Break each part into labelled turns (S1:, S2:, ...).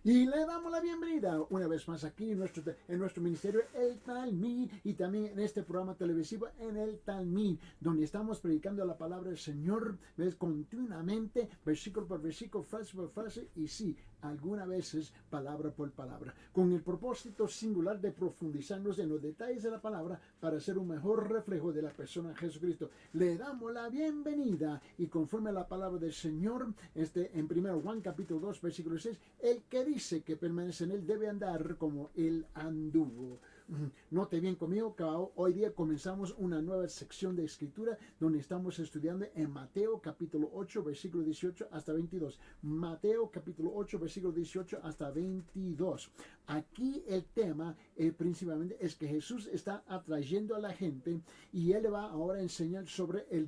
S1: Y le damos la bienvenida una vez más aquí en nuestro ministerio El Talmid y también en este programa televisivo en El Talmid, donde estamos predicando la palabra del Señor, ¿ves? Continuamente, versículo por versículo, frase por frase y sí, algunas veces palabra por palabra, con el propósito singular de profundizarnos en los detalles de la palabra para ser un mejor reflejo de la persona de Jesucristo. Le damos la bienvenida y conforme a la palabra del Señor, en 1 Juan capítulo 2 versículo 6, el que dice que permanece en él debe andar como él anduvo. Note bien conmigo que hoy día comenzamos una nueva sección de escritura donde estamos estudiando en Mateo capítulo 8 versículo 18 hasta 22. Mateo capítulo 8 versículo 18 hasta 22. Aquí el tema principalmente es que Jesús está atrayendo a la gente y él va ahora a enseñar sobre el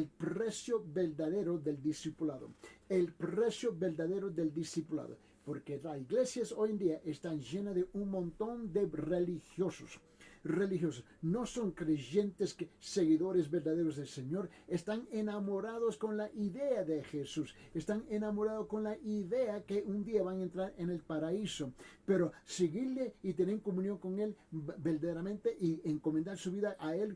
S1: precio verdadero del discipulado. El precio verdadero del discipulado. Porque las iglesias hoy en día están llenas de un montón de religiosos. No son creyentes, seguidores verdaderos del Señor. Están enamorados con la idea de Jesús. Están enamorados con la idea que un día van a entrar en el paraíso. Pero seguirle y tener comunión con Él verdaderamente y encomendar su vida a Él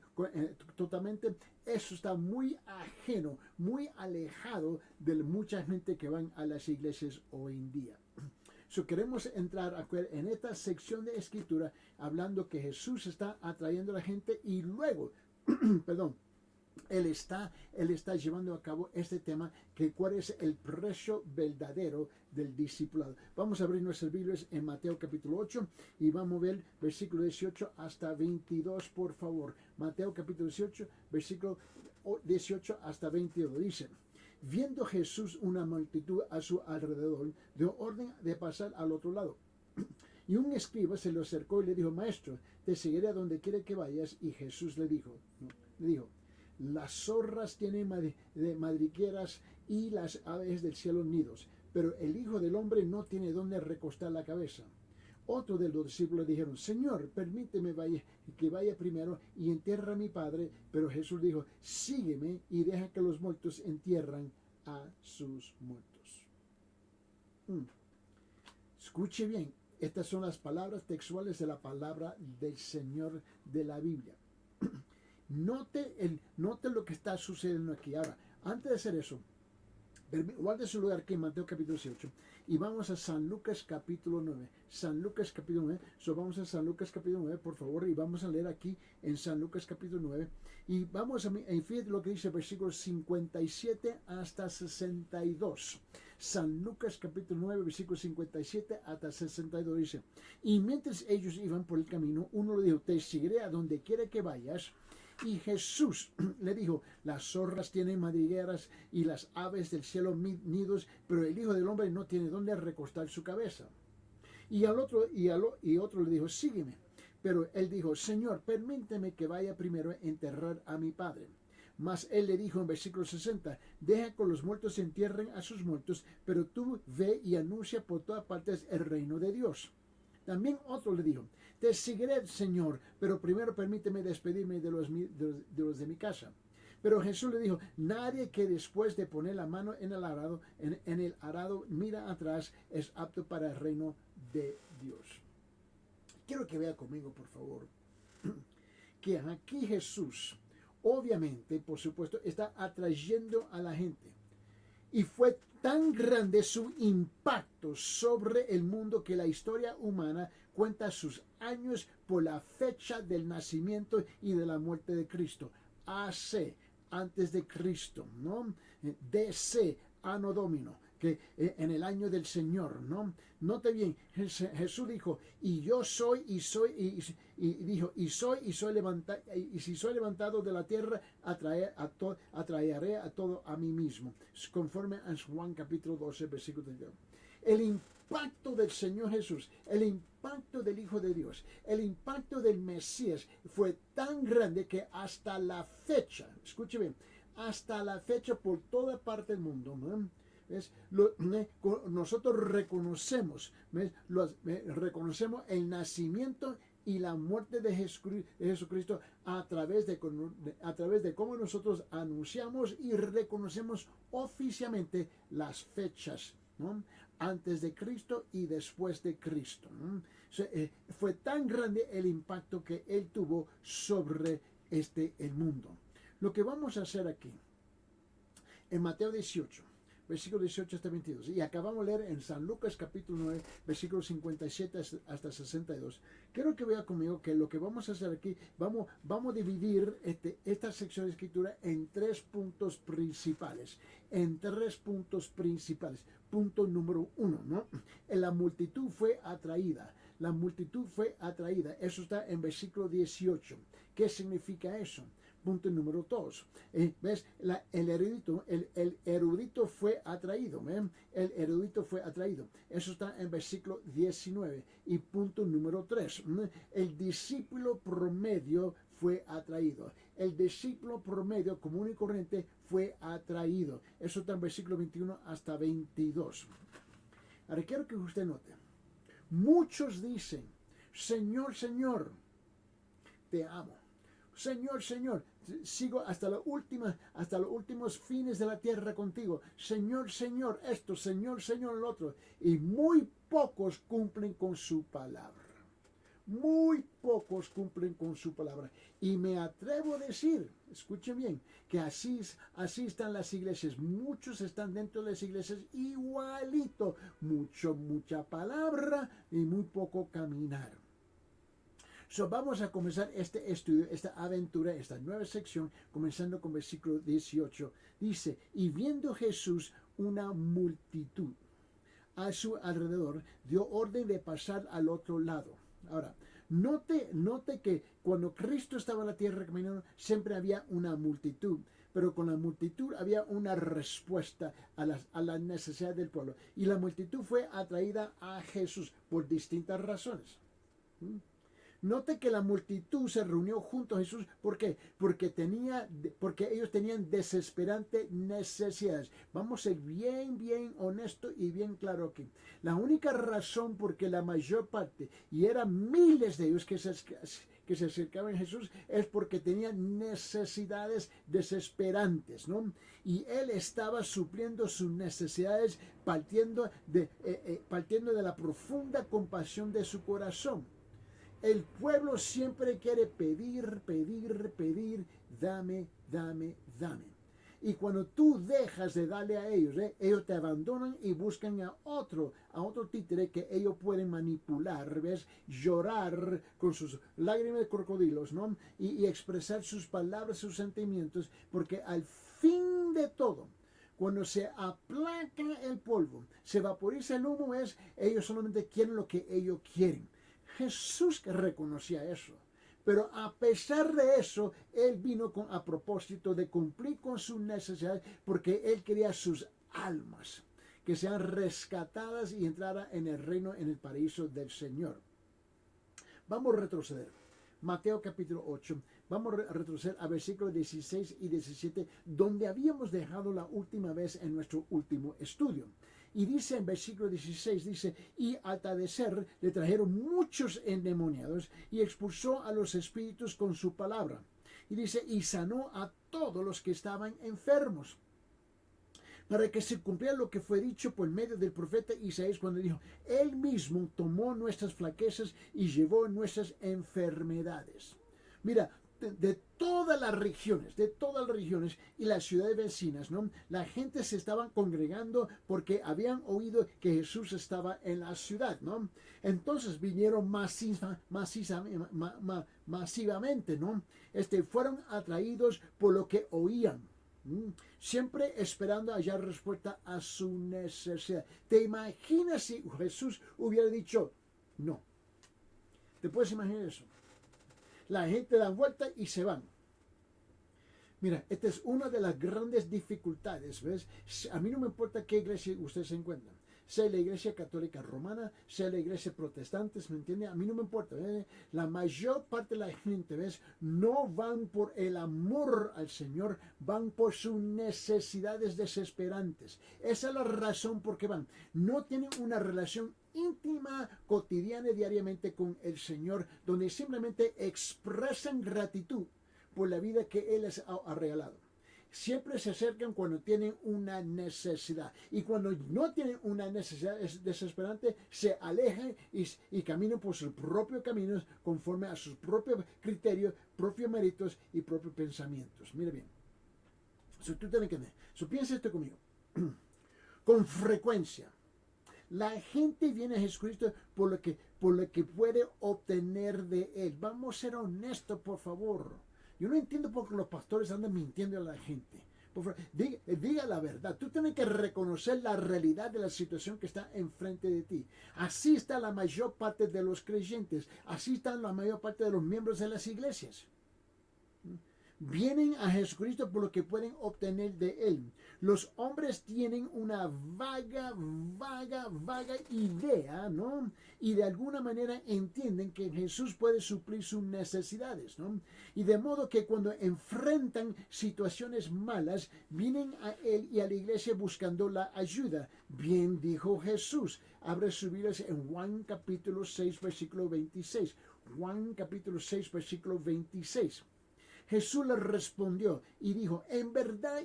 S1: totalmente, eso está muy ajeno, muy alejado de mucha gente que van a las iglesias hoy en día. Queremos entrar en esta sección de escritura hablando que Jesús está atrayendo a la gente y luego, perdón, Él está llevando a cabo este tema, que cuál es el precio verdadero del discipulado. Vamos a abrir nuestras Biblias en Mateo capítulo 8 y vamos a ver versículo 18 hasta 22, por favor. Mateo capítulo 18, versículo 18 hasta 22, dice: viendo Jesús una multitud a su alrededor, dio orden de pasar al otro lado. Y un escriba se le acercó y le dijo: Maestro, te seguiré a donde quiera que vayas. Y Jesús le dijo, las zorras tienen madrigueras y las aves del cielo nidos, pero el Hijo del Hombre no tiene dónde recostar la cabeza. Otro de los discípulos dijeron: Señor, permíteme que vaya primero y entierre a mi padre. Pero Jesús dijo: sígueme y deja que los muertos entierran a sus muertos. Escuche bien, estas son las palabras textuales de la palabra del Señor de la Biblia. Note lo que está sucediendo aquí. Ahora, antes de hacer eso, guarde su lugar aquí en Mateo capítulo 18 y vamos a San Lucas capítulo 9. San Lucas capítulo 9. Vamos a San Lucas capítulo 9, por favor, y vamos a leer aquí en San Lucas capítulo 9. Y vamos a fíjate lo que dice versículos 57 hasta 62. San Lucas capítulo 9, versículos 57 hasta 62 dice: y mientras ellos iban por el camino, uno le dijo: te seguiré a donde quiera que vayas. Y Jesús le dijo: las zorras tienen madrigueras y las aves del cielo nidos, pero el Hijo del Hombre no tiene dónde recostar su cabeza. Y otro le dijo: sígueme. Pero él dijo: Señor, permíteme que vaya primero a enterrar a mi padre. Mas él le dijo en versículo 60: deja que los muertos entierren a sus muertos, pero tú ve y anuncia por todas partes el reino de Dios. También otro le dijo: te seguiré, Señor, pero primero permíteme despedirme de los de mi casa. Pero Jesús le dijo: nadie que después de poner la mano en el arado mira atrás es apto para el reino de Dios. Quiero que vea conmigo, por favor, que aquí Jesús, obviamente, por supuesto, está atrayendo a la gente. Y fue tan grande su impacto sobre el mundo que la historia humana cuenta sus años por la fecha del nacimiento y de la muerte de Cristo. AC, antes de Cristo, ¿no? DC, Anno Domino, que en el año del Señor, ¿no? Note bien, Jesús dijo: y yo soy y soy, y dijo: y soy levantado, y si soy levantado de la tierra, atraeré a todo a mí mismo, conforme a Juan capítulo 12, versículo 32. El impacto del Señor Jesús, el impacto del Hijo de Dios, el impacto del Mesías fue tan grande que hasta la fecha, escuche bien, hasta la fecha por toda parte del mundo, ¿no? Nosotros reconocemos el nacimiento y la muerte de Jesucristo a través de cómo nosotros anunciamos y reconocemos oficialmente las fechas, ¿no? antes de Cristo y después de Cristo. Fue tan grande el impacto que él tuvo sobre el mundo. Lo que vamos a hacer aquí, en Mateo 18, versículo 18 hasta 22, y acabamos de leer en San Lucas capítulo 9, versículo 57 hasta 62. Quiero que vea conmigo que lo que vamos a hacer aquí, vamos a dividir esta sección de escritura en tres puntos principales. Punto número 1, ¿no? La multitud fue atraída. La multitud fue atraída. Eso está en versículo 18. ¿Qué significa eso? Punto número 2. ¿Ves? El erudito fue atraído. El erudito fue atraído. Eso está en versículo 19. Y punto número 3. El discípulo promedio fue atraído. El discípulo promedio común y corriente fue atraído. Eso está en versículo 21 hasta 22. Ahora quiero que usted note. Muchos dicen, Señor, Señor, te amo. Señor, Señor, sigo hasta los últimos fines de la tierra contigo. Señor, Señor, esto, Señor, Señor, lo otro. Y muy pocos cumplen con su palabra. Muy pocos cumplen con su palabra. Y me atrevo a decir, escuchen bien, que así están las iglesias. Muchos están dentro de las iglesias igualito. Mucha palabra y muy poco caminar. Vamos a comenzar este estudio, esta aventura, esta nueva sección, comenzando con versículo 18. Dice, y viendo Jesús una multitud a su alrededor, dio orden de pasar al otro lado. Ahora, note que cuando Cristo estaba en la tierra caminando, siempre había una multitud, pero con la multitud había una respuesta a la necesidad del pueblo. Y la multitud fue atraída a Jesús por distintas razones. Note que la multitud se reunió junto a Jesús. ¿Por qué? Porque ellos tenían desesperantes necesidades. Vamos a ser bien honesto y bien claro aquí. La única razón por que la mayor parte, y eran miles de ellos que se acercaban a Jesús, es porque tenían necesidades desesperantes, ¿no? Y Él estaba supliendo sus necesidades partiendo de la profunda compasión de su corazón. El pueblo siempre quiere pedir, dame. Y cuando tú dejas de darle a ellos, ellos te abandonan y buscan a otro títere que ellos pueden manipular, ¿ves? Llorar con sus lágrimas de crocodilos, ¿no? Y expresar sus palabras, sus sentimientos, porque al fin de todo, cuando se aplaca el polvo, se vaporiza el humo, ellos solamente quieren lo que ellos quieren. Jesús reconocía eso, pero a pesar de eso, Él vino a propósito de cumplir con sus necesidades, porque Él quería sus almas, que sean rescatadas y entraran en el reino, en el paraíso del Señor. Vamos a retroceder. Mateo capítulo 8, vamos a retroceder a versículos 16 y 17, donde habíamos dejado la última vez en nuestro último estudio. Y dice en versículo 16, dice, y al atardecer le trajeron muchos endemoniados y expulsó a los espíritus con su palabra. Y dice, y sanó a todos los que estaban enfermos, para que se cumpliera lo que fue dicho por medio del profeta Isaías cuando dijo, Él mismo tomó nuestras flaquezas y llevó nuestras enfermedades. Mira, de todas las regiones y las ciudades vecinas, ¿no? La gente se estaba congregando porque habían oído que Jesús estaba en la ciudad, ¿no? Entonces vinieron masivamente, ¿no? Fueron atraídos por lo que oían. Siempre esperando hallar respuesta a su necesidad. ¿Te imaginas si Jesús hubiera dicho no? ¿Te puedes imaginar eso? La gente da vuelta y se van. Mira, esta es una de las grandes dificultades, ¿ves? A mí no me importa qué iglesia ustedes se encuentran. Sea la iglesia católica romana, sea la iglesia protestante, ¿me entiende? A mí no me importa. La mayor parte de la gente, ¿ves? No van por el amor al Señor, van por sus necesidades desesperantes. Esa es la razón por qué van. No tienen una relación íntima, cotidiana y diariamente con el Señor, donde simplemente expresan gratitud por la vida que Él les ha regalado. siempre se acercan cuando tienen una necesidad. Y cuando no tienen una necesidad es desesperante, se alejan y caminan por sus propios caminos conforme a sus propios criterios, propios méritos y propios pensamientos. Mira bien. Tú tienes que ver. Piensa esto conmigo. Con frecuencia, la gente viene a Jesucristo por lo que puede obtener de Él. Vamos a ser honestos, por favor. Yo no entiendo por qué los pastores andan mintiendo a la gente. Por favor, diga la verdad. Tú tienes que reconocer la realidad de la situación que está enfrente de ti. Así está la mayor parte de los creyentes. Así están la mayor parte de los miembros de las iglesias. Vienen a Jesucristo por lo que pueden obtener de Él. Los hombres tienen una vaga idea, ¿no? Y de alguna manera entienden que Jesús puede suplir sus necesidades, ¿no? Y de modo que cuando enfrentan situaciones malas, vienen a Él y a la iglesia buscando la ayuda. Bien dijo Jesús. Abre sus Biblias en Juan capítulo 6, versículo 26. Juan capítulo 6, versículo 26. Jesús le respondió y dijo, en verdad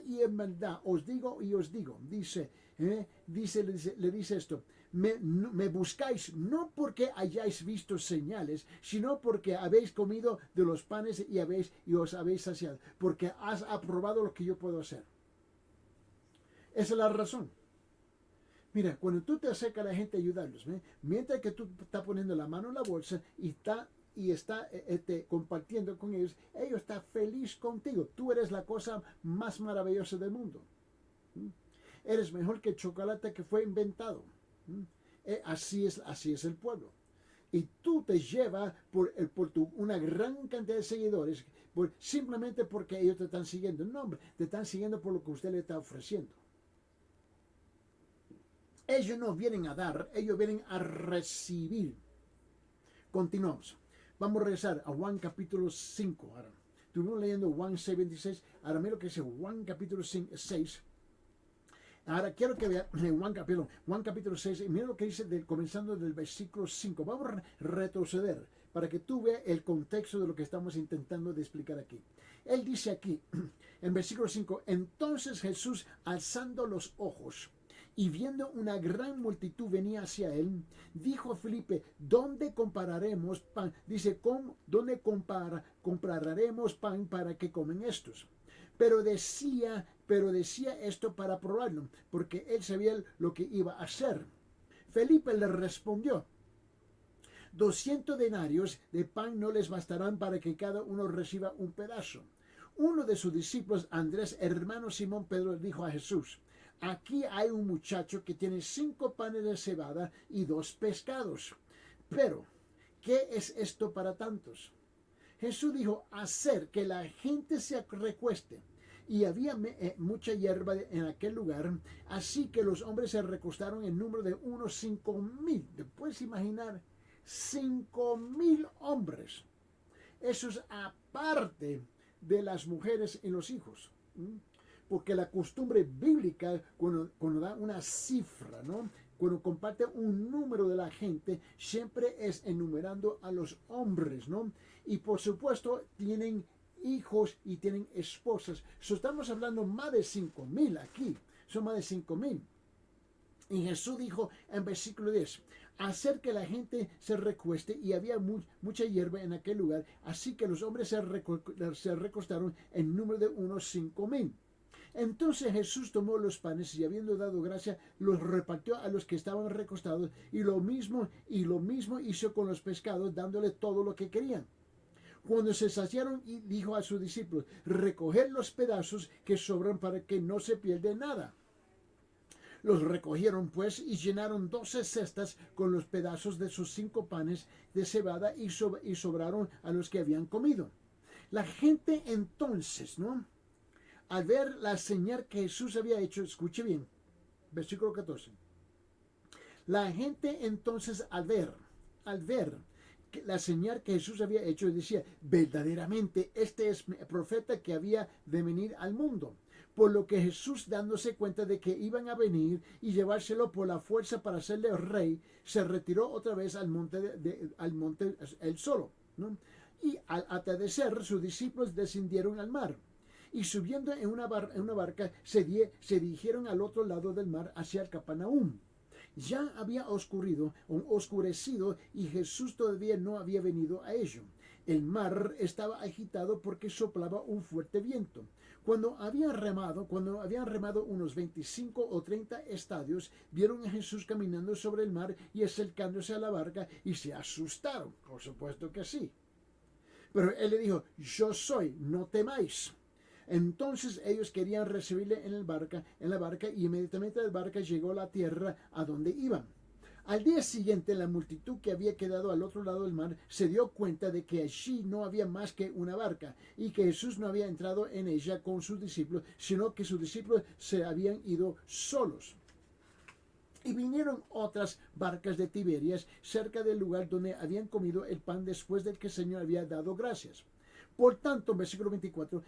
S1: os digo, le dice esto, me buscáis no porque hayáis visto señales, sino porque habéis comido de los panes y os habéis saciado, porque has aprobado lo que yo puedo hacer. Esa es la razón. Mira, cuando tú te acercas a la gente a ayudarlos, mientras que tú estás poniendo la mano en la bolsa y está compartiendo con ellos están feliz contigo. Tú eres la cosa más maravillosa del mundo. Eres mejor que el chocolate que fue inventado. Así es el pueblo. Y tú te llevas una gran cantidad de seguidores simplemente porque ellos te están siguiendo. No, hombre, te están siguiendo por lo que usted le está ofreciendo. Ellos no vienen a dar, ellos vienen a recibir. Continuamos. Vamos a regresar a Juan capítulo 5. Ahora, estuvimos leyendo Juan 6:26. Ahora mira lo que dice Juan capítulo 6. Ahora quiero que vean Juan capítulo 6. Y mira lo que dice comenzando del versículo 5. Vamos a retroceder para que tú veas el contexto de lo que estamos intentando de explicar aquí. Él dice aquí, en versículo 5, entonces Jesús, alzando los ojos, y viendo una gran multitud venía hacia él, dijo a Felipe, ¿dónde compararemos pan? Dice, ¿dónde compraremos pan para que comen estos? Pero decía esto para probarlo, porque él sabía lo que iba a hacer. Felipe le respondió, 200 denarios de pan no les bastarán para que cada uno reciba un pedazo. Uno de sus discípulos, Andrés, hermano Simón Pedro, dijo a Jesús, aquí hay un muchacho que tiene 5 panes de cebada y 2 pescados. Pero, ¿qué es esto para tantos? Jesús dijo, hacer que la gente se recueste. Y había mucha hierba en aquel lugar, así que los hombres se recostaron en número de unos 5,000. ¿Te puedes imaginar? 5,000 hombres. Eso es aparte de las mujeres y los hijos. Porque la costumbre bíblica, cuando da una cifra, ¿no? Cuando comparte un número de la gente, siempre es enumerando a los hombres, ¿no? Y por supuesto tienen hijos y tienen esposas. Estamos hablando más de 5,000 aquí. Son más de 5,000. Y Jesús dijo en versículo 10, hacer que la gente se recueste, y había mucha hierba en aquel lugar, así que los hombres se recostaron en número de unos 5,000. Entonces Jesús tomó los panes y habiendo dado gracia, los repartió a los que estaban recostados, y lo mismo hizo con los pescados, dándole todo lo que querían. Cuando se saciaron, dijo a sus discípulos, recoged los pedazos que sobran para que no se pierda nada. Los recogieron pues y llenaron 12 cestas con los pedazos de sus 5 panes de cebada y sobraron a los que habían comido. La gente entonces, ¿no? Al ver la señal que Jesús había hecho, escuche bien, versículo 14. La gente entonces al ver la señal que Jesús había hecho, decía, verdaderamente este es el profeta que había de venir al mundo. Por lo que Jesús, dándose cuenta de que iban a venir y llevárselo por la fuerza para hacerle rey, se retiró otra vez al monte él solo, ¿no? Y al atardecer sus discípulos descendieron al mar. y subiendo en una barca se dirigieron al otro lado del mar hacia el Capernaum. Ya había oscurecido y Jesús todavía no había venido a ello. El mar estaba agitado porque soplaba un fuerte viento. Cuando habían remado unos 25 o 30 estadios, vieron a Jesús caminando sobre el mar y acercándose a la barca y se asustaron. Por supuesto que sí. Pero él le dijo, yo soy, no temáis. Entonces ellos querían recibirle en la barca y inmediatamente la barca llegó a la tierra a donde iban. Al día siguiente la multitud que había quedado al otro lado del mar se dio cuenta de que allí no había más que una barca y que Jesús no había entrado en ella con sus discípulos, sino que sus discípulos se habían ido solos. Y vinieron otras barcas de Tiberias cerca del lugar donde habían comido el pan después de que el Señor había dado gracias. Por tanto, versículo 24,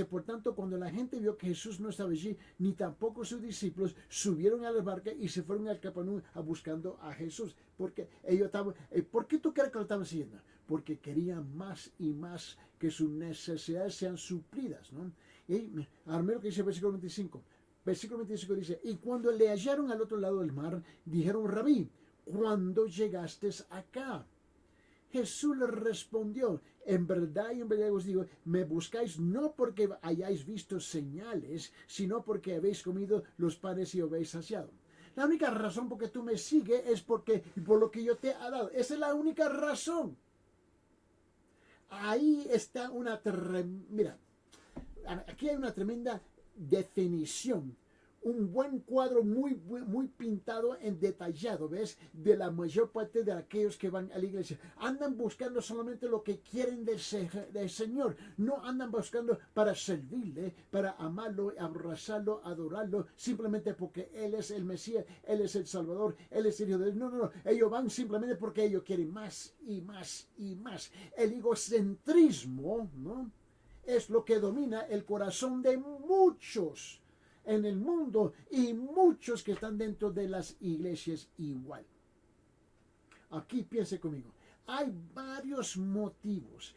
S1: por tanto, cuando la gente vio que Jesús no estaba allí, ni tampoco sus discípulos, subieron a la barca y se fueron al Capernaum buscando a Jesús. Porque ellos estaban, ¿por qué tú crees que lo estaban siguiendo? Porque querían más y más que sus necesidades sean suplidas, ¿no? Y ahora lo que dice el versículo 25. Versículo 25 dice, y cuando le hallaron al otro lado del mar, dijeron, Rabí, ¿cuándo llegaste acá? Jesús les respondió, en verdad os digo, me buscáis no porque hayáis visto señales, sino porque habéis comido los panes y habéis saciado. La única razón por que tú me sigues es por lo que yo te he dado. Esa es la única razón. Ahí está mira, aquí hay una tremenda definición. Un buen cuadro muy pintado en detallado, ¿ves? De la mayor parte de aquellos que van a la iglesia. Andan buscando solamente lo que quieren del Señor. No andan buscando para servirle, para amarlo, abrazarlo, adorarlo, simplemente porque Él es el Mesías, Él es el Salvador, Él es el Hijo de Dios. No. Ellos van simplemente porque ellos quieren más y más y más. El egocentrismo, ¿no? Es lo que domina el corazón de muchos en el mundo y muchos que están dentro de las iglesias igual. Aquí piense conmigo. Hay varios motivos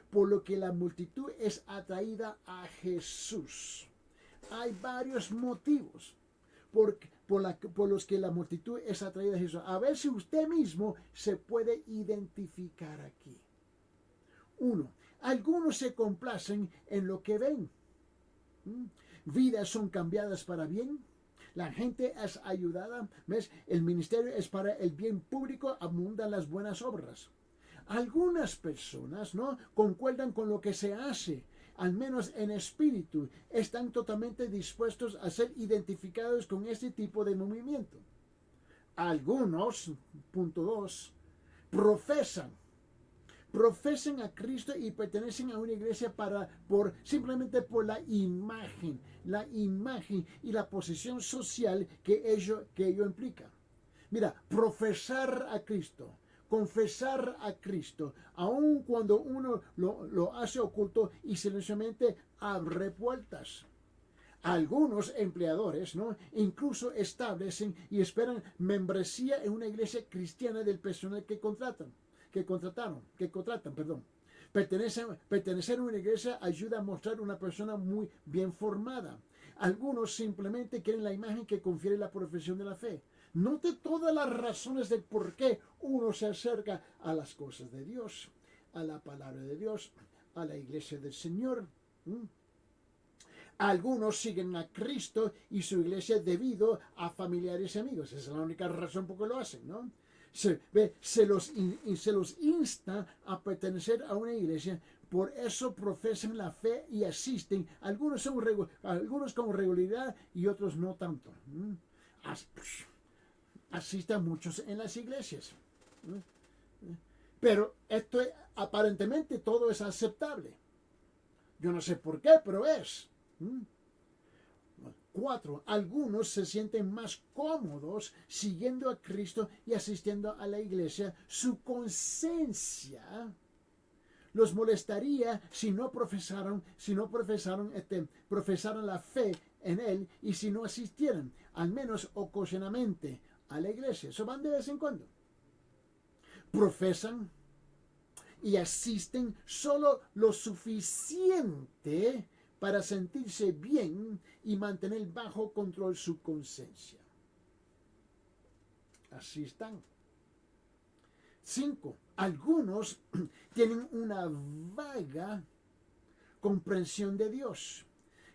S1: por lo que la multitud es atraída a Jesús. Hay varios motivos por los que la multitud es atraída a Jesús. A ver si usted mismo se puede identificar aquí. 1. Algunos se complacen en lo que ven. Vidas son cambiadas para bien. La gente es ayudada. ¿Ves? El ministerio es para el bien público. Abundan las buenas obras. Algunas personas no concuerdan con lo que se hace, al menos en espíritu. Están totalmente dispuestos a ser identificados con este tipo de movimiento. Algunos, punto 2, profesan a Cristo y pertenecen a una iglesia simplemente por la imagen y la posición social que ello implica. Mira, profesar a Cristo, confesar a Cristo, aun cuando uno lo hace oculto y silenciosamente abre puertas. Algunos empleadores, ¿no? Incluso establecen y esperan membresía en una iglesia cristiana del personal que contratan. Pertenecer a una iglesia ayuda a mostrar una persona muy bien formada. Algunos simplemente quieren la imagen que confiere la profesión de la fe. Note todas las razones del por qué uno se acerca a las cosas de Dios, a la palabra de Dios, a la iglesia del Señor. Algunos siguen a Cristo y su iglesia debido a familiares y amigos. Esa es la única razón por que lo hacen, ¿no? Se los insta a pertenecer a una iglesia, por eso profesan la fe y asisten. Algunos con regularidad y otros no tanto. Asisten muchos en las iglesias. Pero aparentemente todo es aceptable. Yo no sé por qué, pero es. 4. Algunos se sienten más cómodos siguiendo a Cristo y asistiendo a la iglesia. Su conciencia los molestaría si no profesaran la fe en Él y si no asistieran, al menos ocasionalmente, a la iglesia. Eso van de vez en cuando. Profesan y asisten solo lo suficiente para sentirse bien y mantener bajo control su conciencia. Así están. 5. Algunos tienen una vaga comprensión de Dios.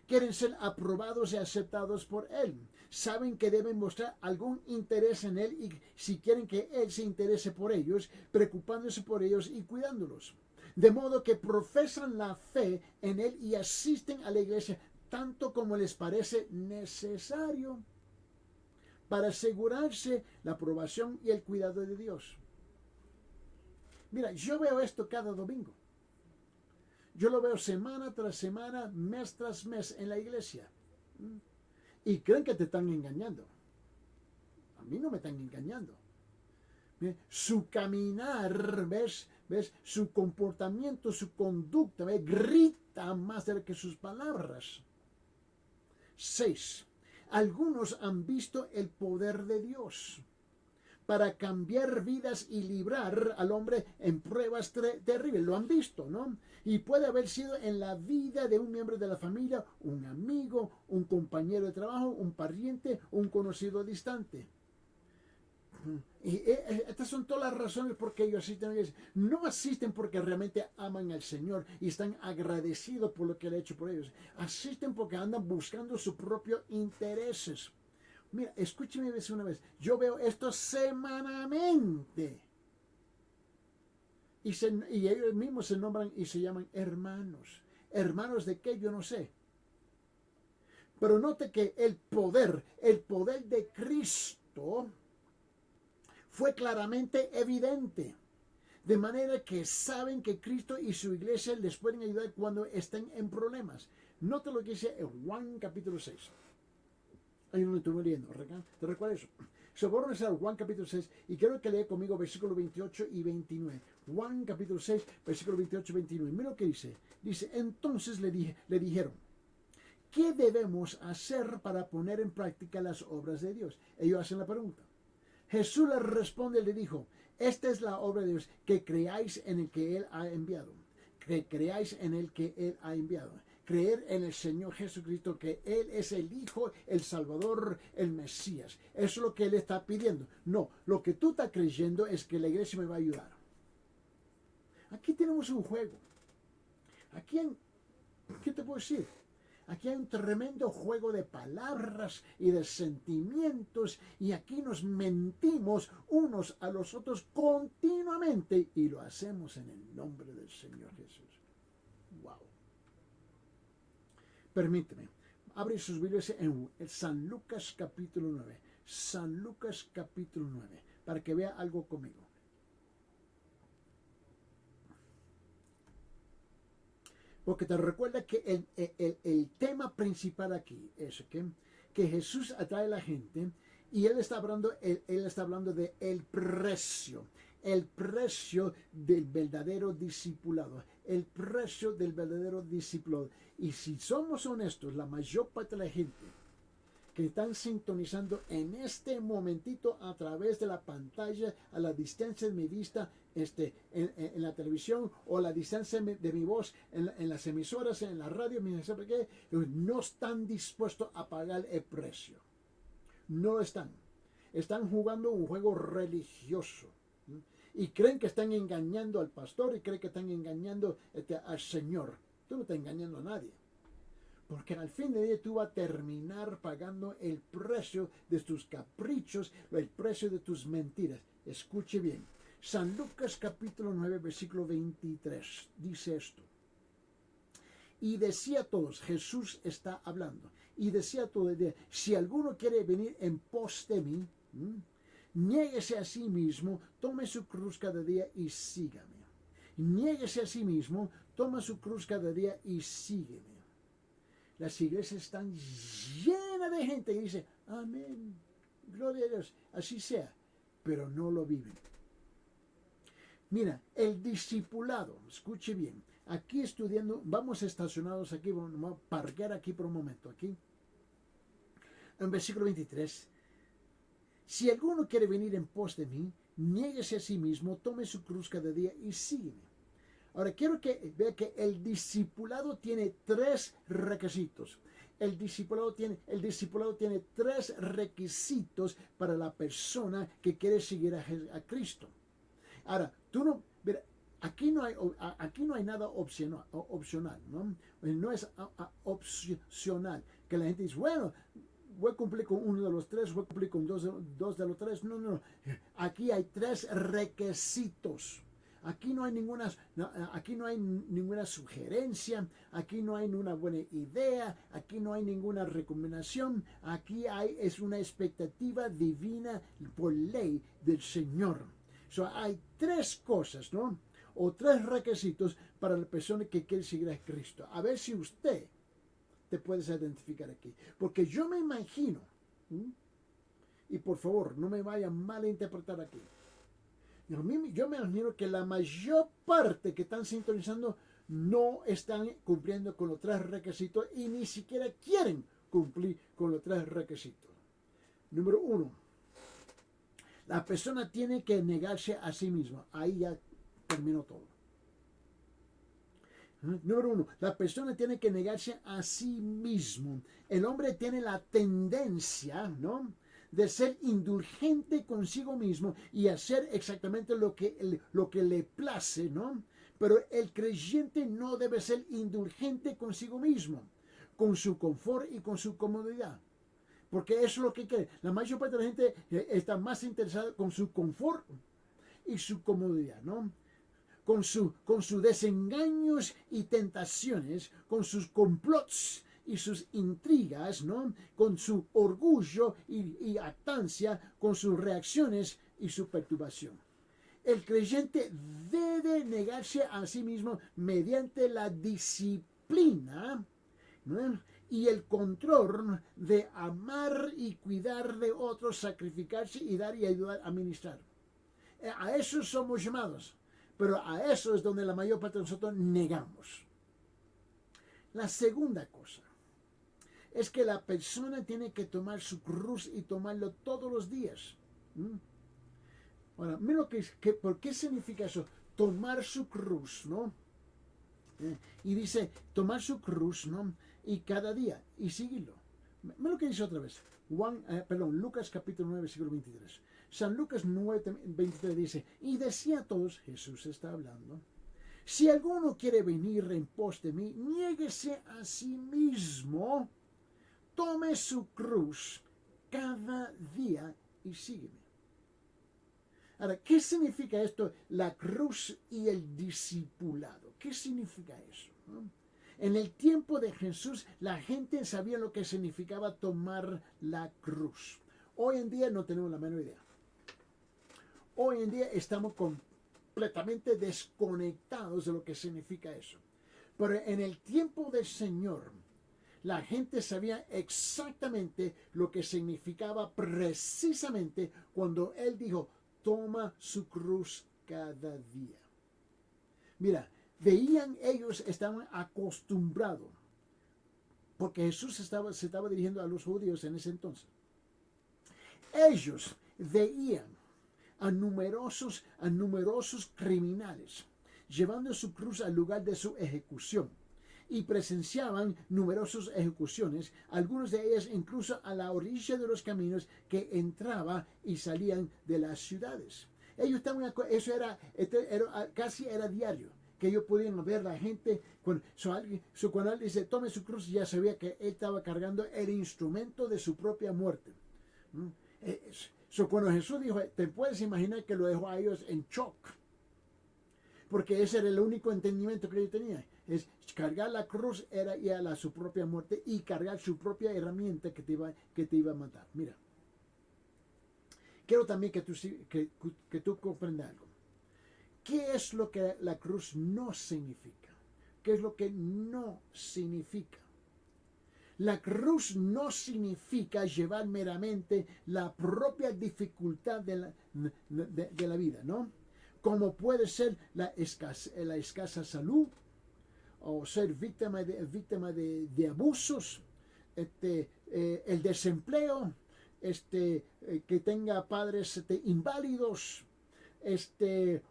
S1: Quieren ser aprobados y aceptados por Él. Saben que deben mostrar algún interés en Él y si quieren que Él se interese por ellos, preocupándose por ellos y cuidándolos. De modo que profesan la fe en Él y asisten a la iglesia tanto como les parece necesario para asegurarse la aprobación y el cuidado de Dios. Mira, yo veo esto cada domingo. Yo lo veo semana tras semana, mes tras mes en la iglesia. Y creen que te están engañando. A mí no me están engañando. Su caminar, ¿ves? Su comportamiento, su conducta, ¿ves? Grita más de que sus palabras. 6. Algunos han visto el poder de Dios para cambiar vidas y librar al hombre en pruebas terribles. Lo han visto, ¿no? Y puede haber sido en la vida de un miembro de la familia, un amigo, un compañero de trabajo, un pariente, un conocido distante. Y estas son todas las razones por que ellos asisten a la iglesia. No asisten porque realmente aman al Señor y están agradecidos por lo que Él ha hecho por ellos. Asisten porque andan buscando sus propios intereses. Mira, escúcheme una vez. Yo veo esto semanalmente. Y ellos mismos se nombran y se llaman hermanos. ¿Hermanos de qué? Yo no sé. Pero note que el poder de Cristo fue claramente evidente. De manera que saben que Cristo y su iglesia les pueden ayudar cuando estén en problemas. Note lo que dice en Juan capítulo 6. Ahí no lo estuve leyendo, ¿te recuerdas eso? Se va a regresar a Juan capítulo 6 y quiero que lea conmigo versículos 28 y 29. Juan capítulo 6, versículos 28 y 29. Mira lo que dice. Dice, entonces le dijeron, ¿qué debemos hacer para poner en práctica las obras de Dios? Ellos hacen la pregunta. Jesús les responde y le dijo, esta es la obra de Dios, que creáis en el que Él ha enviado. Que creáis en el que Él ha enviado. Creer en el Señor Jesucristo, que Él es el Hijo, el Salvador, el Mesías. Eso es lo que Él está pidiendo. No, lo que tú estás creyendo es que la iglesia me va a ayudar. Aquí tenemos un juego. ¿Qué te puedo decir? Aquí hay un tremendo juego de palabras y de sentimientos y aquí nos mentimos unos a los otros continuamente y lo hacemos en el nombre del Señor Jesús. Wow. Permíteme, abre sus Biblias en San Lucas capítulo 9. San Lucas capítulo 9, para que vea algo conmigo. Porque te recuerda que el tema principal aquí es que Jesús atrae a la gente y Él está hablando de el precio del verdadero discipulado, el precio del verdadero discipulado. Y si somos honestos, la mayor parte de la gente que están sintonizando en este momentito a través de la pantalla, a la distancia de mi vista, en la televisión o a la distancia de mi voz en las emisoras, en la radio, no están dispuestos a pagar el precio. No están. Están jugando un juego religioso. Y creen que están engañando al pastor y creen que están engañando al Señor. Tú no estás engañando a nadie. Porque al fin de día tú vas a terminar pagando el precio de tus caprichos, el precio de tus mentiras. Escuche bien. San Lucas capítulo 9, versículo 23 dice esto. Y decía a todos, Jesús está hablando, y decía a todos, si alguno quiere venir en pos de mí, niéguese a sí mismo, tome su cruz cada día y sígame. Niéguese a sí mismo, toma su cruz cada día y sígueme. Las iglesias están llenas de gente que dice, amén, gloria a Dios, así sea, pero no lo viven. Mira, el discipulado, escuche bien, aquí estudiando, vamos estacionados aquí, vamos a parquear aquí por un momento, aquí, en versículo 23, si alguno quiere venir en pos de mí, niéguese a sí mismo, tome su cruz cada día y sígueme. Ahora quiero que vea que el discipulado tiene tres requisitos. El discipulado tiene tres requisitos para la persona que quiere seguir a Cristo. Ahora, tú no, mira, aquí no hay nada opcional, ¿no? No es opcional. Que la gente dice, bueno, voy a cumplir con uno de los tres, voy a cumplir con dos de los tres. No, no, no. Aquí hay tres requisitos. Aquí no hay ninguna sugerencia, aquí no hay una buena idea, aquí no hay ninguna recomendación, es una expectativa divina por ley del Señor. Hay tres cosas, ¿no? O tres requisitos para la persona que quiere seguir a Cristo. A ver si usted te puedes identificar aquí. Porque yo me imagino, y por favor, no me vaya a malinterpretar aquí. Yo me imagino que la mayor parte que están sintonizando no están cumpliendo con los tres requisitos y ni siquiera quieren cumplir con los tres requisitos. Número uno, la persona tiene que negarse a sí misma. Ahí ya terminó todo. Número uno, la persona tiene que negarse a sí mismo. El hombre tiene la tendencia, ¿no?, de ser indulgente consigo mismo y hacer exactamente lo que le place, ¿no? Pero el creyente no debe ser indulgente consigo mismo, con su confort y con su comodidad. Porque eso es lo que quiere. La mayor parte de la gente está más interesada con su confort y su comodidad, ¿no? Con sus desengaños y tentaciones, con sus complots y sus intrigas, ¿no? Con su orgullo y actancia, con sus reacciones y su perturbación. El creyente debe negarse a sí mismo mediante la disciplina, ¿no?, y el control de amar y cuidar de otros, sacrificarse y dar y ayudar a ministrar. A eso somos llamados, pero a eso es donde la mayor parte de nosotros negamos. La segunda cosa es que la persona tiene que tomar su cruz y tomarlo todos los días. Ahora, mira ¿por qué significa eso? Tomar su cruz, ¿no? Y dice, tomar su cruz, ¿no? Y cada día, y seguirlo. Mira lo que dice otra vez. Lucas capítulo 9, versículo 23. San Lucas 9, 23 dice, y decía a todos, Jesús está hablando, si alguno quiere venir en pos de mí, niéguese a sí mismo, tome su cruz cada día y sígueme. Ahora, ¿qué significa esto? La cruz y el discipulado. ¿Qué significa eso? ¿No? En el tiempo de Jesús, la gente sabía lo que significaba tomar la cruz. Hoy en día no tenemos la menor idea. Hoy en día estamos completamente desconectados de lo que significa eso. Pero en el tiempo del Señor, la gente sabía exactamente lo que significaba precisamente cuando Él dijo, toma su cruz cada día. Mira, ellos estaban acostumbrados, porque Jesús se estaba dirigiendo a los judíos en ese entonces. Ellos veían a numerosos criminales llevando su cruz al lugar de su ejecución y presenciaban numerosas ejecuciones, algunas de ellas incluso a la orilla de los caminos que entraban y salían de las ciudades. Ellos estaban, casi era diario que ellos podían ver a la gente. Cuando alguien dice tome su cruz, ya sabía que él estaba cargando el instrumento de su propia muerte. Cuando Jesús dijo, te puedes imaginar que lo dejó a ellos en shock, porque ese era el único entendimiento que ellos tenían. Es cargar la cruz era ir a su propia muerte y cargar su propia herramienta que te iba a matar. Mira, quiero también que tú comprendas algo. ¿Qué es lo que la cruz no significa? ¿Qué es lo que no significa? La cruz no significa llevar meramente la propia dificultad de la vida, ¿no? Como puede ser la escasa salud, o ser víctima de abusos, el desempleo, que tenga padres inválidos,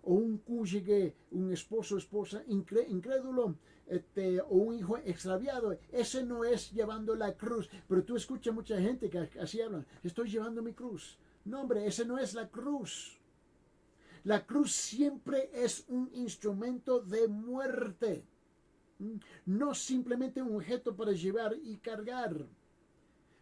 S1: o un cónyuge, un esposo o esposa incrédulo, o un hijo extraviado. Ese no es llevando la cruz. Pero tú escuchas mucha gente que así hablan, estoy llevando mi cruz. No, hombre, ese no es la cruz. La cruz siempre es un instrumento de muerte, no simplemente un objeto para llevar y cargar.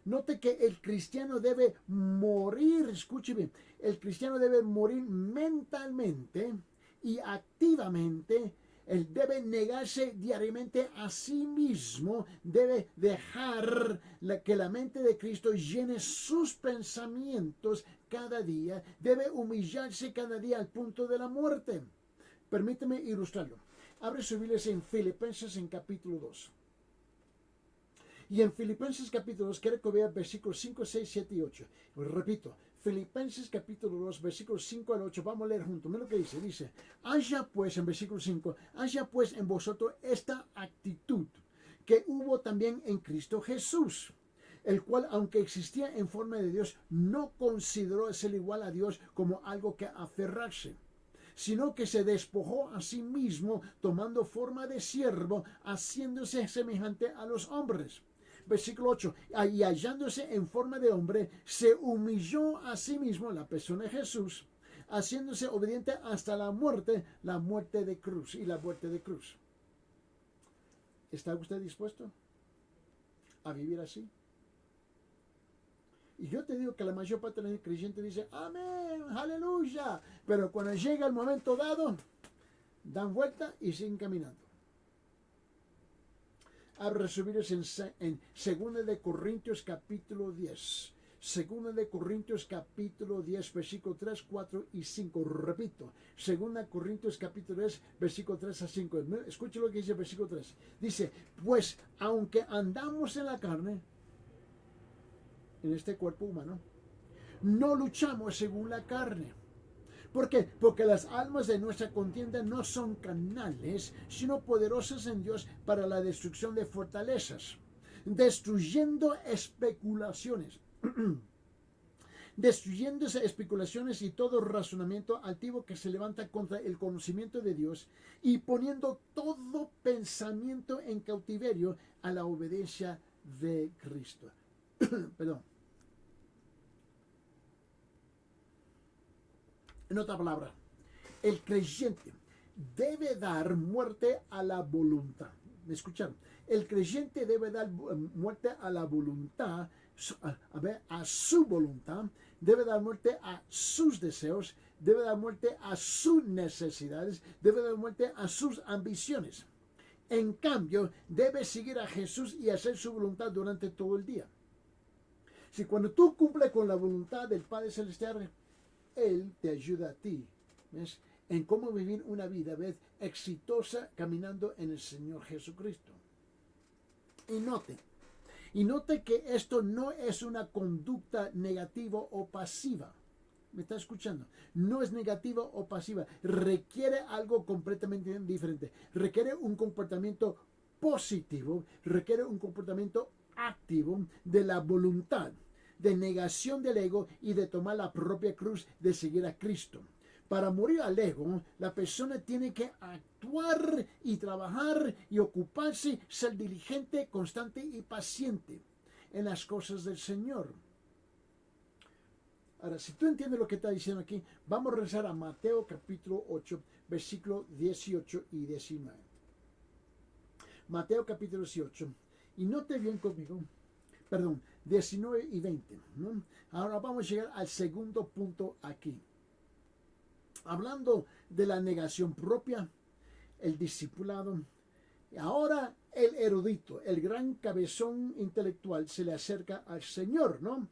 S1: Note que el cristiano debe morir, escúcheme, el cristiano debe morir mentalmente y activamente. Él debe negarse diariamente a sí mismo, debe dejar que la mente de Cristo llene sus pensamientos cada día, debe humillarse cada día al punto de la muerte. Permíteme ilustrarlo. Abre su Biblia en Filipenses en capítulo 2. Y en Filipenses capítulo 2, quiero que vea versículos 5, 6, 7 y 8. Pues repito, Filipenses capítulo 2, versículos 5 al 8. Vamos a leer juntos. Mira lo que dice. Dice, haya pues, en versículo 5, haya pues en vosotros esta actitud que hubo también en Cristo Jesús, el cual, aunque existía en forma de Dios, no consideró ser igual a Dios como algo que aferrarse, sino que se despojó a sí mismo, tomando forma de siervo, haciéndose semejante a los hombres. Versículo 8, y hallándose en forma de hombre, se humilló a sí mismo, la persona de Jesús, haciéndose obediente hasta la muerte de cruz y la muerte de cruz. ¿Está usted dispuesto a vivir así? Y yo te digo que la mayor parte de los creyentes dice, amén, aleluya. Pero cuando llega el momento dado, dan vuelta y siguen caminando. Abra resumidos en 2 de Corintios capítulo 10. 2 de Corintios capítulo 10, versículo 3, 4 y 5. Repito, 2 Corintios capítulo 10, versículo 3 a 5. Escuche lo que dice el versículo 3. Dice, pues aunque andamos en la carne, en este cuerpo humano, no luchamos según la carne. ¿Por qué? Porque las almas de nuestra contienda no son carnales, sino poderosas en Dios para la destrucción de fortalezas, destruyendo especulaciones. Destruyéndose especulaciones y todo razonamiento altivo que se levanta contra el conocimiento de Dios, y poniendo todo pensamiento en cautiverio a la obediencia de Cristo. Perdón. En otra palabra, el creyente debe dar muerte a la voluntad. ¿Me escucharon? El creyente debe dar muerte a la voluntad, a su voluntad, debe dar muerte a sus deseos, debe dar muerte a sus necesidades, debe dar muerte a sus ambiciones. En cambio, debe seguir a Jesús y hacer su voluntad durante todo el día. Si cuando tú cumples con la voluntad del Padre Celestial, Él te ayuda a ti, ¿ves?, en cómo vivir una vida, ¿ves?, exitosa caminando en el Señor Jesucristo. Y note que esto no es una conducta negativa o pasiva. ¿Me está escuchando? No es negativa o pasiva. Requiere algo completamente diferente. Requiere un comportamiento positivo, requiere un comportamiento activo de la voluntad, de negación del ego y de tomar la propia cruz de seguir a Cristo. Para morir al ego, la persona tiene que actuar y trabajar y ocuparse, ser diligente, constante y paciente en las cosas del Señor. Ahora, si tú entiendes lo que está diciendo aquí, vamos a regresar a Mateo capítulo 8, versículo 18 y 19. Mateo capítulo 18. Y note bien conmigo, 19 y 20. ¿no? Ahora vamos a llegar al segundo punto aquí. Hablando de la negación propia, el discipulado. Ahora el erudito, el gran cabezón intelectual, se le acerca al Señor, ¿no?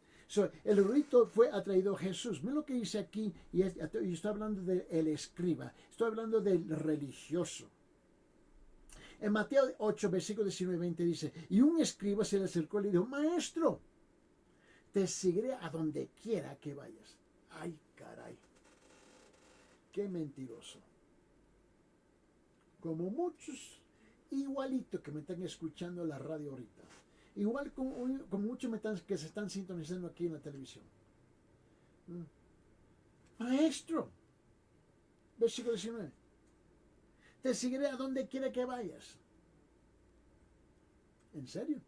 S1: El erudito fue atraído a Jesús. Mira lo que dice aquí, y estoy hablando del escriba, estoy hablando del religioso. En Mateo 8, versículo 19 y 20 dice, y un escriba se le acercó y le dijo, maestro, te seguiré a donde quiera que vayas. Ay, caray. Qué mentiroso. Como muchos, igualito que me están escuchando en la radio ahorita. Igual como muchos que se están sintonizando aquí en la televisión. Maestro, Versículo 19. Te seguiré a donde quiera que vayas. ¿En serio?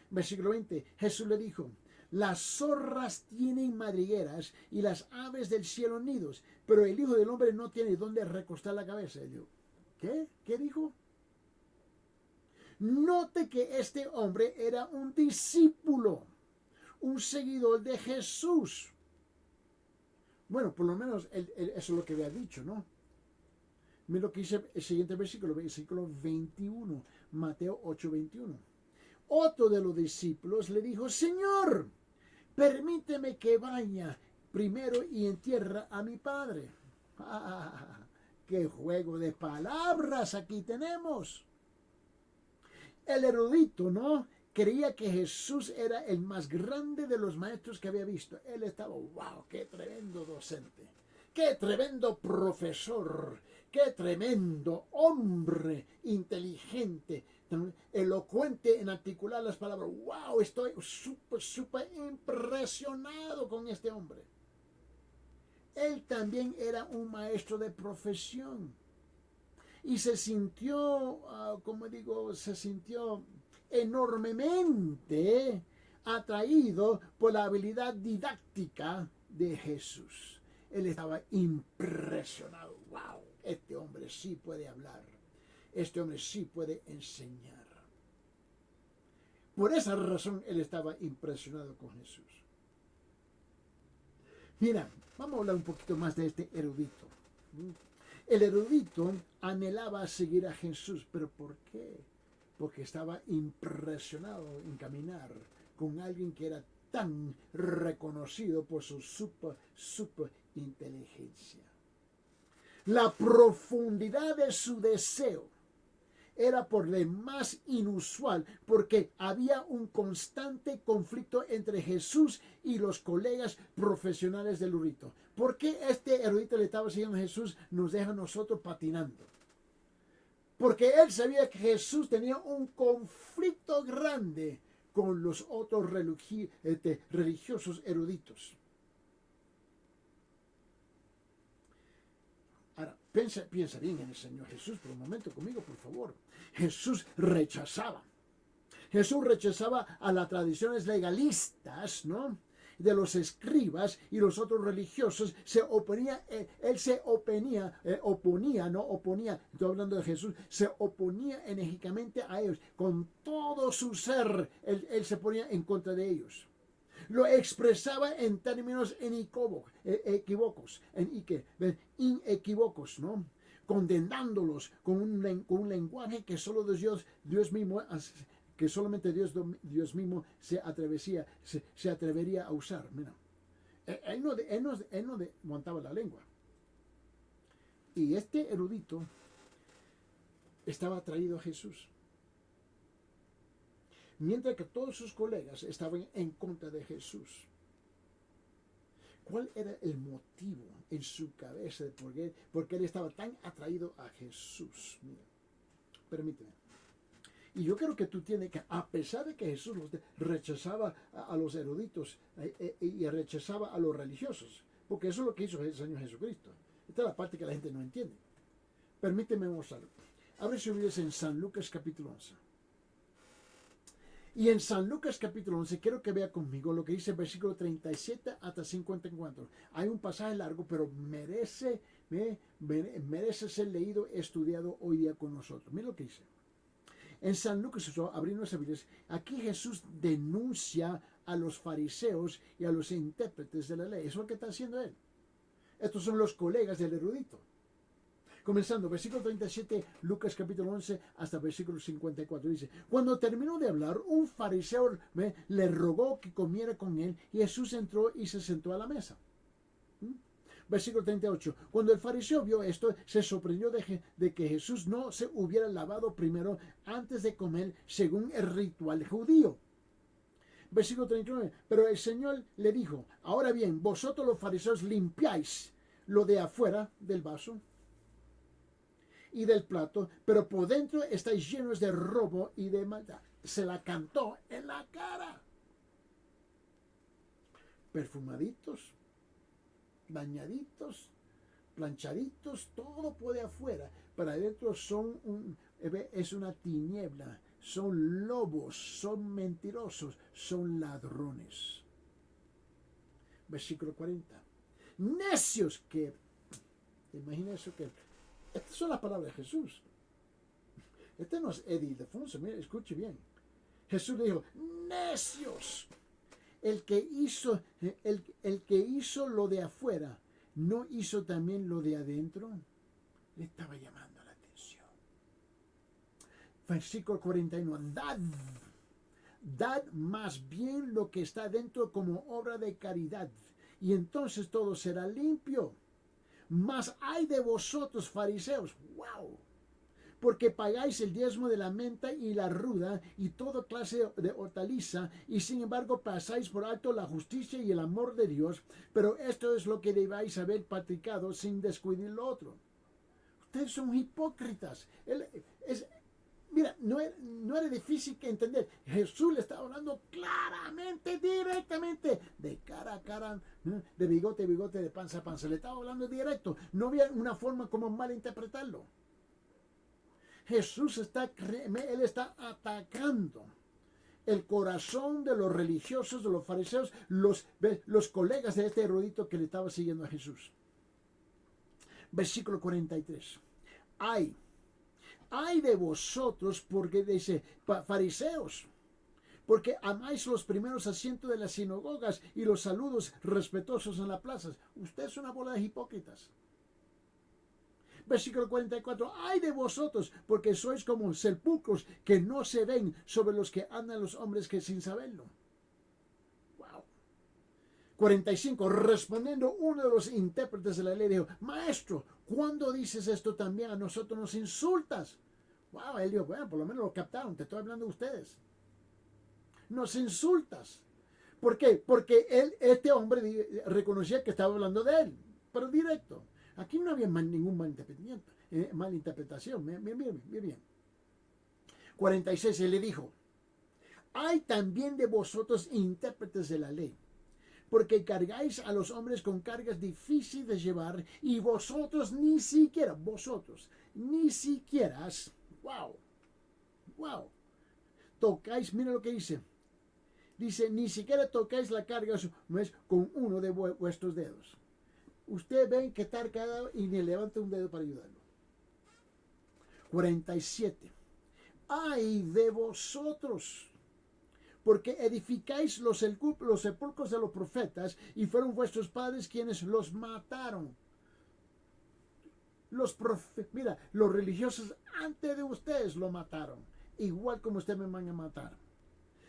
S1: Versículo 20. Jesús le dijo, las zorras tienen madrigueras y las aves del cielo nidos, pero el Hijo del Hombre no tiene dónde recostar la cabeza. Y yo, ¿qué? ¿Qué dijo? Note que este hombre era un discípulo, un seguidor de Jesús. Bueno, por lo menos eso es lo que había dicho, ¿no? Mira lo que dice el siguiente versículo 21, Mateo 8:21. Otro de los discípulos le dijo, Señor, permíteme que vaya primero y entierre a mi padre. ¡Ah! ¡Qué juego de palabras aquí tenemos! El erudito, ¿no? Creía que Jesús era el más grande de los maestros que había visto. Él estaba, wow, qué tremendo docente, qué tremendo profesor, qué tremendo hombre inteligente, elocuente en articular las palabras. Wow, estoy súper impresionado con este hombre. Él también era un maestro de profesión. Y se sintió, como digo, se sintió enormemente atraído por la habilidad didáctica de Jesús. Él estaba impresionado. ¡Wow! Este hombre sí puede hablar. Este hombre sí puede enseñar. Por esa razón él estaba impresionado con Jesús. Mira, vamos a hablar un poquito más de este erudito. El erudito anhelaba seguir a Jesús, pero ¿por qué? Porque estaba impresionado en caminar con alguien que era tan reconocido por su super inteligencia. La profundidad de su deseo era por demás inusual, porque había un constante conflicto entre Jesús y los colegas profesionales del erudito. ¿Por qué este erudito le estaba siguiendo a Jesús? Nos deja a nosotros patinando. Porque él sabía que Jesús tenía un conflicto grande con los otros religiosos eruditos. Ahora, piensa bien en el Señor Jesús por un momento conmigo, por favor. Jesús rechazaba a las tradiciones legalistas, ¿no? De los escribas y los otros religiosos. Él se oponía, estoy hablando de Jesús, se oponía enérgicamente a ellos. Con todo su ser, él se ponía en contra de ellos. Lo expresaba en términos inequívocos, ¿no? Condenándolos con un lenguaje que solo Dios mismo, que solamente Dios mismo se atrevería a usar. Mira, él no montaba la lengua. Y este erudito estaba atraído a Jesús, mientras que todos sus colegas estaban en contra de Jesús. ¿Cuál era el motivo en su cabeza de por qué él estaba tan atraído a Jesús? Mira, permíteme. Y yo creo que tú tienes que, a pesar de que Jesús rechazaba a los eruditos y rechazaba a los religiosos, porque eso es lo que hizo el Señor Jesucristo. Esta es la parte que la gente no entiende. Permíteme mostrarlo. Abre su Biblia en San Lucas capítulo 11. Y en San Lucas capítulo 11, quiero que vea conmigo lo que dice el versículo 37 hasta 54. Hay un pasaje largo, pero merece ser leído, estudiado hoy día con nosotros. Mira lo que dice. En San Lucas, abriendo nuestras Biblias, aquí Jesús denuncia a los fariseos y a los intérpretes de la ley. Eso es lo que está haciendo él. Estos son los colegas del erudito. Comenzando, versículo 37, Lucas capítulo 11, hasta versículo 54, dice, cuando terminó de hablar, un fariseo le rogó que comiera con él, y Jesús entró y se sentó a la mesa. Versículo 38, cuando el fariseo vio esto, se sorprendió de que Jesús no se hubiera lavado primero antes de comer, según el ritual judío. Versículo 39, pero el Señor le dijo, ahora bien, vosotros los fariseos limpiáis lo de afuera del vaso y del plato, pero por dentro estáis llenos de robo y de maldad. Se la cantó en la cara. Perfumaditos, bañaditos, planchaditos, todo por de afuera, pero adentro es una tiniebla, son lobos, son mentirosos, son ladrones. Versículo 40. Necios que, imagina eso que, estas son las palabras de Jesús. Este no es Eddie Ildefonso, mire, escuche bien. Jesús le dijo, necios, el que hizo lo de afuera, ¿no hizo también lo de adentro? Le estaba llamando la atención. Versículo 41. Dad más bien lo que está dentro como obra de caridad, y entonces todo será limpio. Mas hay de vosotros, fariseos, wow, porque pagáis el diezmo de la menta y la ruda y toda clase de hortaliza, y sin embargo pasáis por alto la justicia y el amor de Dios, pero esto es lo que debáis haber practicado sin descuidar lo otro. Ustedes son hipócritas. Mira, no era difícil que entender. Jesús le estaba hablando claramente, directamente, de cara a cara, de bigote a bigote, de panza a panza. Le estaba hablando directo. No había una forma como malinterpretarlo. Jesús él está atacando el corazón de los religiosos, de los fariseos, los colegas de este erudito que le estaba siguiendo a Jesús. Versículo 43. Ay de vosotros, porque dice, fariseos, porque amáis los primeros asientos de las sinagogas y los saludos respetuosos en las plazas. Usted es una bola de hipócritas. Versículo 44. Ay de vosotros, porque sois como sepulcros que no se ven, sobre los que andan los hombres que sin saberlo. Wow. 45. Respondiendo uno de los intérpretes de la ley dijo, maestro, ¿cuándo dices esto también a nosotros nos insultas? Wow, él dijo, bueno, por lo menos lo captaron, te estoy hablando de ustedes. Nos insultas. ¿Por qué? Porque este hombre reconocía que estaba hablando de él, pero directo. Aquí no había ningún malinterpretación. Bien. 46, él le dijo, hay también de vosotros intérpretes de la ley, porque cargáis a los hombres con cargas difíciles de llevar, y vosotros ni siquiera, wow, tocáis, mira lo que dice, ni siquiera tocáis la carga con uno de vuestros dedos. Usted ven que está cargado y ni levanta un dedo para ayudarlo. 47. Ay de vosotros, porque edificáis los sepulcros de los profetas, y fueron vuestros padres quienes los mataron. Los religiosos antes de ustedes lo mataron, igual como ustedes me van a matar.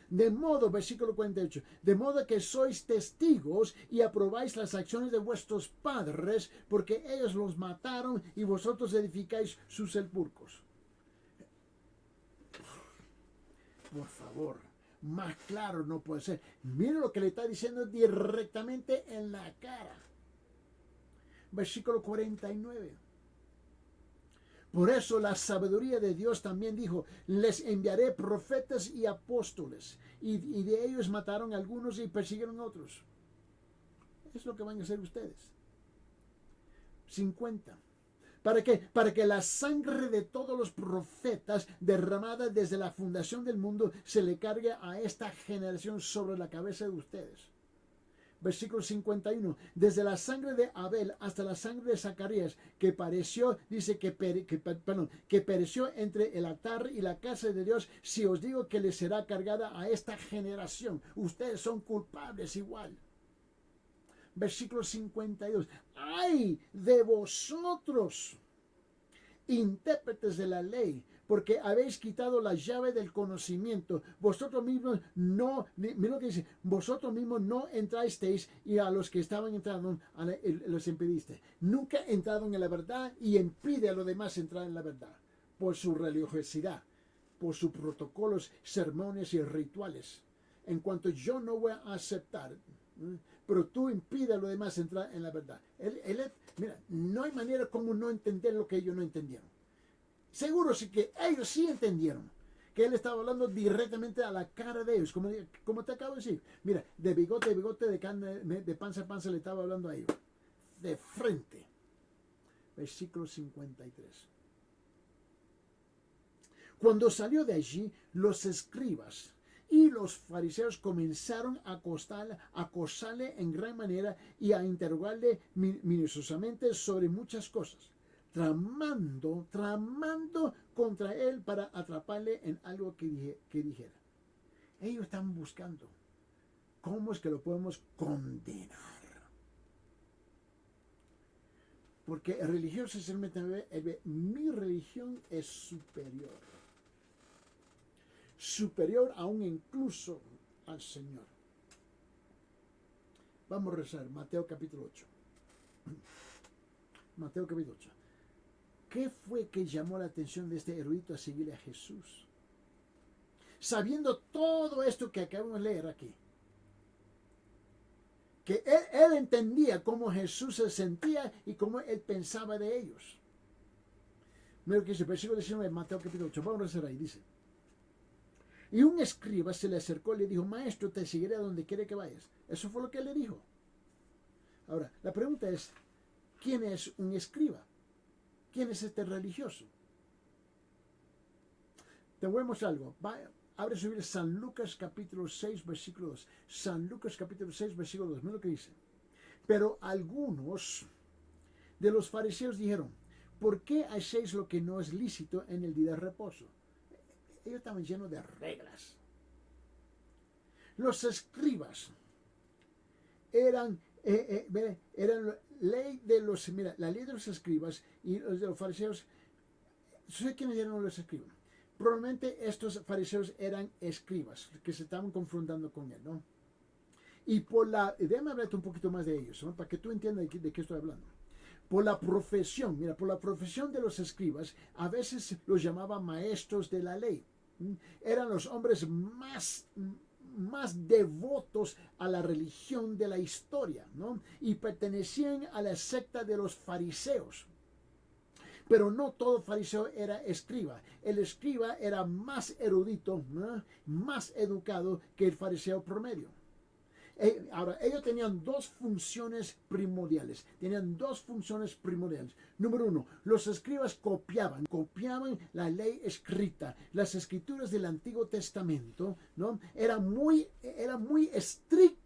S1: De modo, versículo 48, de modo que sois testigos y aprobáis las acciones de vuestros padres, porque ellos los mataron y vosotros edificáis sus sepulcros. Por favor, más claro no puede ser. Miren lo que le está diciendo directamente en la cara. Versículo 49. Por eso la sabiduría de Dios también dijo, les enviaré profetas y apóstoles, y de ellos mataron a algunos y persiguieron a otros. Es lo que van a hacer ustedes. 50. ¿Para qué? Para que la sangre de todos los profetas derramada desde la fundación del mundo se le cargue a esta generación sobre la cabeza de ustedes. Versículo 51. Desde la sangre de Abel hasta la sangre de Zacarías, que pereció, dice que pereció entre el altar y la casa de Dios, si os digo que le será cargada a esta generación. Ustedes son culpables igual. Versículo 52. ¡Ay de vosotros, intérpretes de la ley! Porque habéis quitado la llave del conocimiento. Vosotros mismos no, mira lo que dice, vosotros mismos no entrasteis, y a los que estaban entrando los impediste. Nunca entraron en la verdad, y impide a los demás entrar en la verdad por su religiosidad, por sus protocolos, sermones y rituales. En cuanto yo no voy a aceptar, pero tú impide a los demás entrar en la verdad. Mira, no hay manera como no entender lo que ellos no entendieron. Seguro sí que ellos sí entendieron que él estaba hablando directamente a la cara de ellos, como te acabo de decir. Mira, de bigote a bigote, de panza a panza le estaba hablando a ellos. De frente. versículo 53. Cuando salió de allí, los escribas y los fariseos comenzaron a acosarle en gran manera y a interrogarle minuciosamente sobre muchas cosas, tramando contra él para atraparle en algo que dijera. Ellos están buscando cómo es que lo podemos condenar. Porque el religioso esencialmente ve, mi religión es superior. Superior aún incluso al Señor. Vamos a rezar Mateo capítulo 8. Mateo capítulo 8. ¿Qué fue que llamó la atención de este erudito a seguirle a Jesús? Sabiendo todo esto que acabamos de leer aquí. Que él entendía cómo Jesús se sentía y cómo él pensaba de ellos. Mira lo que dice, versículo 19 de Mateo capítulo 8. Vamos a rezar ahí, dice. Y un escriba se le acercó y le dijo, maestro, te seguiré a donde quiera que vayas. Eso fue lo que él le dijo. Ahora, la pregunta es, ¿quién es un escriba? ¿Quién es este religioso? Te voy a mostrar algo. Abre su Biblia, San Lucas capítulo 6, versículo 2. San Lucas capítulo 6, versículo 2. Mira lo que dice. Pero algunos de los fariseos dijeron, ¿por qué hacéis lo que no es lícito en el día de reposo? Ellos estaban llenos de reglas. Los escribas eran ley de los, mira, la ley de los escribas y los de los fariseos. ¿Sabes quiénes eran los escribas? Probablemente estos fariseos eran escribas que se estaban confrontando con él, ¿no? Y déjame hablarte un poquito más de ellos, ¿no? Para que tú entiendas de qué estoy hablando. Por la profesión de los escribas, a veces los llamaban maestros de la ley. Eran los hombres más devotos a la religión de la historia, ¿no? Y pertenecían a la secta de los fariseos. Pero no todo fariseo era escriba. El escriba era más erudito, ¿no? Más educado que el fariseo promedio. Ahora, ellos tenían dos funciones primordiales. Número uno, los escribas copiaban la ley escrita. Las escrituras del Antiguo Testamento, ¿no? Eran muy estrictos,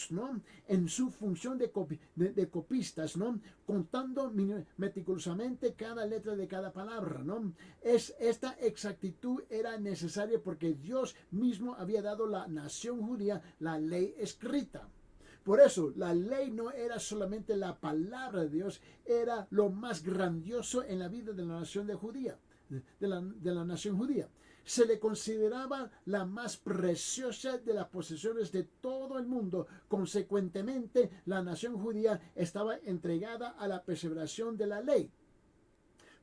S1: ¿no? En su función de copistas, ¿no? Contando meticulosamente cada letra de cada palabra, ¿no? Esta exactitud era necesaria porque Dios mismo había dado a la nación judía la ley escrita. Por eso, la ley no era solamente la palabra de Dios, era lo más grandioso en la vida de la nación judía. Se le consideraba la más preciosa de las posesiones de todo el mundo. Consecuentemente, la nación judía estaba entregada a la perseveración de la ley.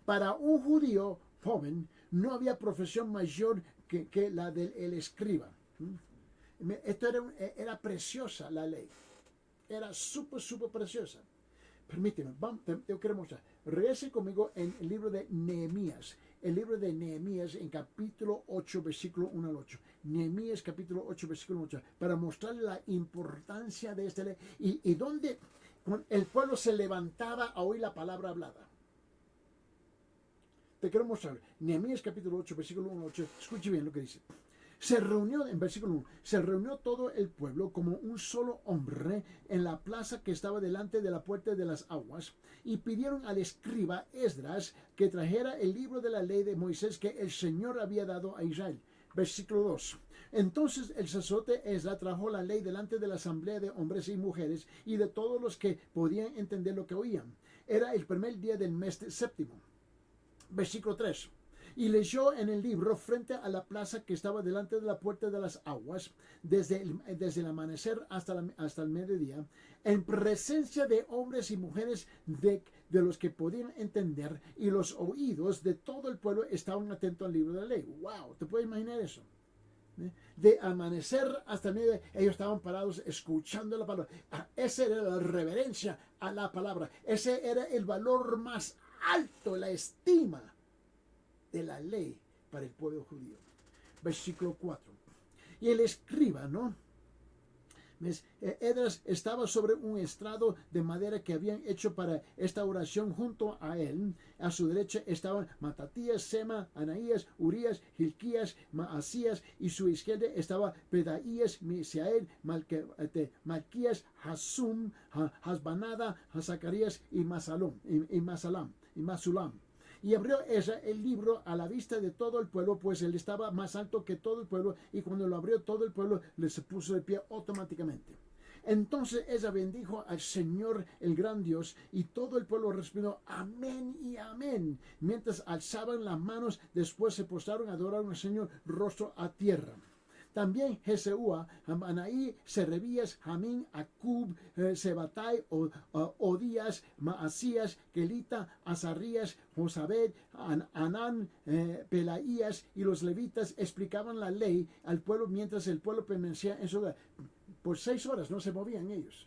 S1: Para un judío joven, no había profesión mayor que la del escriba. Esto era preciosa la ley. Era súper preciosa. Permíteme, te quiero mostrar. Regrese conmigo en el libro de Nehemías. El libro de Nehemías en capítulo 8, versículo 1 al 8. Nehemías capítulo 8, versículo 8. Para mostrarle la importancia de esta ley y donde el pueblo se levantaba a oír la palabra hablada. Te quiero mostrar. Nehemías capítulo 8, versículo 1 al 8. Escuche bien lo que dice. En versículo 1, se reunió todo el pueblo como un solo hombre en la plaza que estaba delante de la puerta de las aguas y pidieron al escriba Esdras que trajera el libro de la ley de Moisés que el Señor había dado a Israel. Versículo 2. Entonces el sacerdote Esdras trajo la ley delante de la asamblea de hombres y mujeres y de todos los que podían entender lo que oían. Era el primer día del mes séptimo. Versículo 3. Y leyó en el libro frente a la plaza que estaba delante de la puerta de las aguas, desde el amanecer hasta el mediodía, en presencia de hombres y mujeres de los que podían entender, y los oídos de todo el pueblo estaban atentos al libro de la ley. ¡Wow! ¿Te puedes imaginar eso? De amanecer hasta el mediodía, ellos estaban parados escuchando la palabra. Esa era la reverencia a la palabra. Ese era el valor más alto, la estima de la ley para el pueblo judío. Versículo 4. Y el escriba, ¿no? ¿Ves? Edras estaba sobre un estrado de madera que habían hecho para esta oración. Junto a él, a su derecha, estaban Matatías, Sema, Anaías, Urías, Hilquías, Maasías, y su izquierda estaba Pedaías, Misael, Malquías, Hasum, Hasbanada, Zacarías y Masulam. Y abrió el libro a la vista de todo el pueblo, pues él estaba más alto que todo el pueblo, y cuando lo abrió todo el pueblo, se puso de pie automáticamente. Entonces ella bendijo al Señor, el gran Dios, y todo el pueblo respondió amén y amén, mientras alzaban las manos. Después se postraron a adorar al Señor rostro a tierra. También Jeseúa, Anaí, Serebías, Jamín, Acub, Sebatai, Odías, Maasías, Kelita, Azarías, Josabed, Anán, Pelaías y los levitas explicaban la ley al pueblo mientras el pueblo permanecía en su lugar. Por 6 horas no se movían ellos.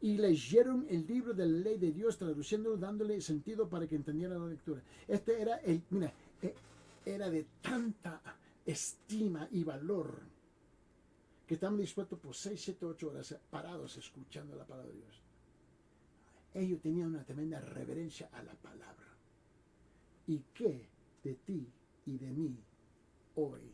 S1: Y leyeron el libro de la ley de Dios, traduciéndolo, dándole sentido para que entendieran la lectura. Este era era de tanta estima y valor que estaban dispuestos por 6, 7, 8 horas parados escuchando la palabra de Dios. Ellos tenían una tremenda reverencia a la palabra. ¿Y qué de ti y de mí hoy